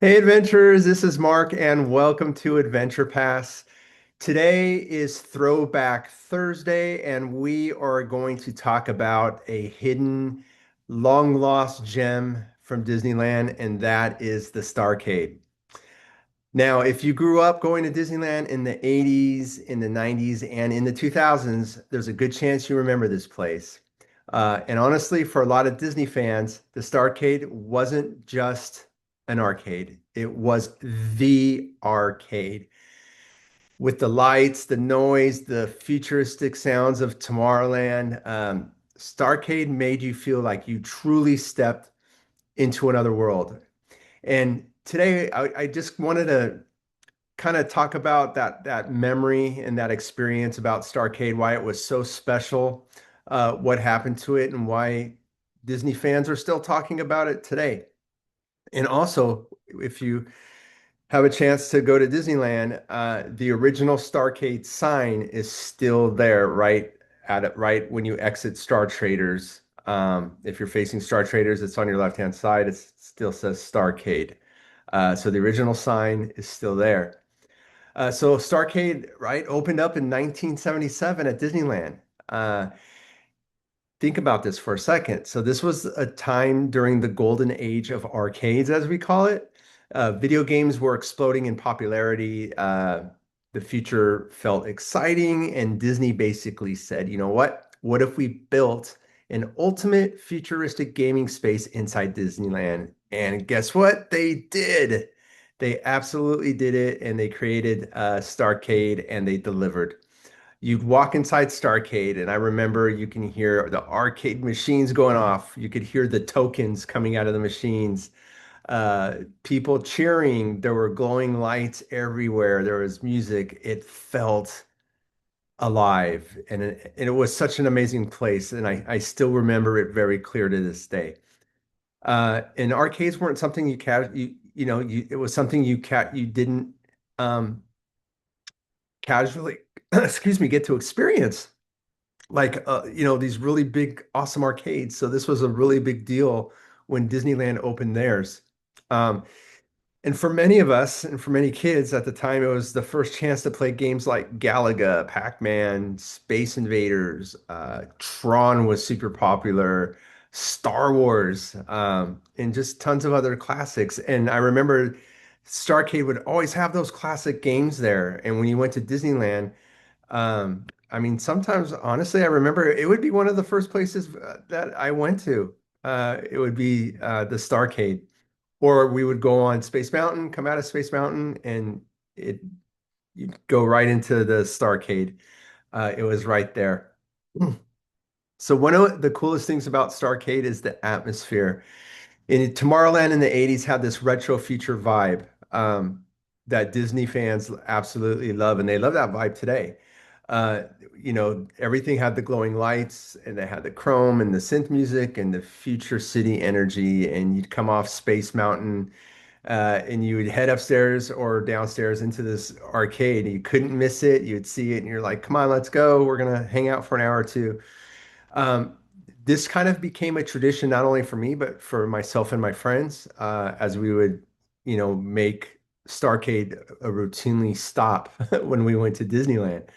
Hey adventurers, this is Mark and welcome to Adventure Pass. Today is Throwback Thursday and we are going to talk about a hidden, long lost gem from Disneyland, and that is the Starcade. Now, if you grew up going to Disneyland in the 80s, in the 90s, and in the 2000s, there's a good chance you remember this place. And honestly, for a lot of Disney fans, the Starcade wasn't just an arcade. It was the arcade with the lights, the noise, the futuristic sounds of Tomorrowland. Starcade made you feel like you truly stepped into another world. And today, I just wanted to kind of talk about that memory and that experience about Starcade, why it was so special, what happened to it, and why Disney fans are still talking about it today. And also, if you have a chance to go to Disneyland, the original Starcade sign is still there, right at it, right when you exit Star Traders. If you're facing Star Traders, it's on your left-hand side. It still says Starcade. So the original sign is still there. So Starcade, right, opened up in 1977 at Disneyland. Uh, think about this for a second. So this was a time during the golden age of arcades, as we call it. Video games were exploding in popularity. The future felt exciting, and Disney basically said, you know what? What if we built an ultimate futuristic gaming space inside Disneyland? And guess what? They did. They absolutely did it, and they created Starcade, and they delivered. You'd walk inside Starcade, and I remember you can hear the arcade machines going off. You could hear the tokens coming out of the machines, people cheering. There were glowing lights everywhere. There was music. It felt alive, and it was such an amazing place. And I still remember it very clear to this day. And arcades weren't something it was something you didn't um, casually, excuse me, get to experience. Like these really big awesome arcades, so this was a really big deal when Disneyland opened theirs. um and for many of us and for many kids at the time, it was the first chance to play games like Galaga, Pac-Man, Space Invaders. Tron was super popular, Star Wars, and just tons of other classics. And I remember Starcade would always have those classic games there, and when you went to Disneyland, I mean, sometimes, honestly, I remember it would be one of the first places that I went to. It would be the Starcade, or we would go on Space Mountain, come out of Space Mountain, and it you'd go right into the Starcade. It was right there. So one of the coolest things about Starcade is the atmosphere. In Tomorrowland in the 80s had this retro future vibe that Disney fans absolutely love, and they love that vibe today. Uh, Everything had the glowing lights, and they had the chrome and the synth music and the future city energy, and you'd come off Space Mountain, and you would head upstairs or downstairs into this arcade. You couldn't miss it. You'd see it, and you're like, "Come on, let's go. We're gonna hang out for an hour or two." Um, this kind of became a tradition not only for me, but for myself and my friends, as we would, make Starcade a routinely stop when we went to Disneyland.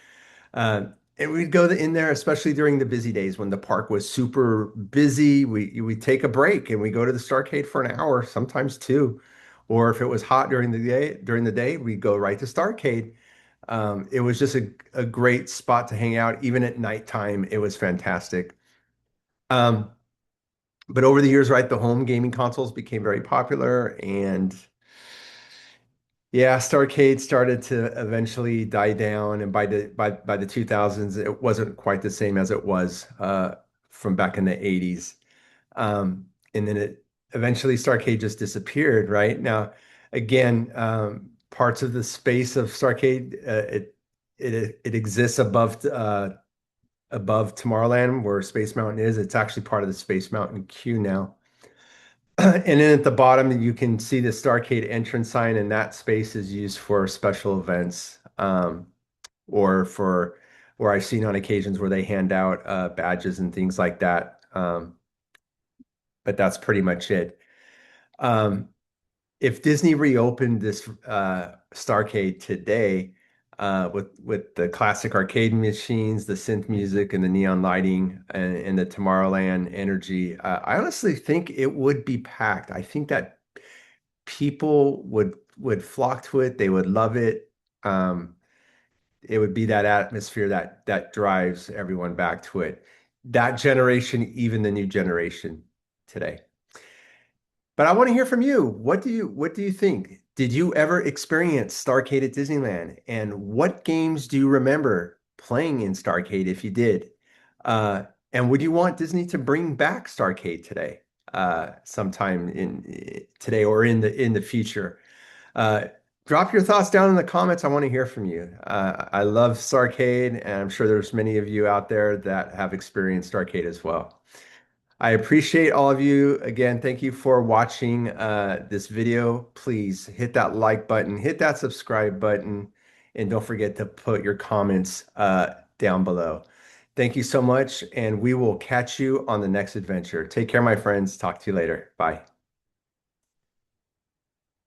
Uh, and we'd go in there, especially during the busy days when the park was super busy. We'd take a break and we go to the Starcade for an hour, sometimes two. Or if it was hot during the day, we'd go right to Starcade. It was just a great spot to hang out. Even at nighttime, it was fantastic. Um, but over the years, right, the home gaming consoles became very popular, and yeah, Starcade started to eventually die down, and by the 2000s, it wasn't quite the same as it was from back in the 80s. And then it eventually Starcade just disappeared, right? Now, again, parts of the space of Starcade, it exists above Tomorrowland, where Space Mountain is. It's actually part of the Space Mountain queue now. And then at the bottom, you can see the Starcade entrance sign, and that space is used for special events, or or I've seen on occasions where they hand out badges and things like that. But that's pretty much it. Um, if Disney reopened this Starcade today, with the classic arcade machines, the synth music, and the neon lighting, and the Tomorrowland energy, I honestly think it would be packed. I think that people would flock to it. They would love it. Um, it would be that atmosphere that drives everyone back to it. That generation, even the new generation today. But I want to hear from you. What do you think? Did you ever experience Starcade at Disneyland? And what games do you remember playing in Starcade if you did? And would you want Disney to bring back Starcade today, sometime in today or in the future? Uh, Drop your thoughts down in the comments. I want to hear from you. I love Starcade, and I'm sure there's many of you out there that have experienced Starcade as well. I appreciate all of you. Again, thank you for watching this video. Please hit that like button, hit that subscribe button, and don't forget to put your comments down below. Thank you so much, and we will catch you on the next adventure. Take care, my friends. Talk to you later. Bye.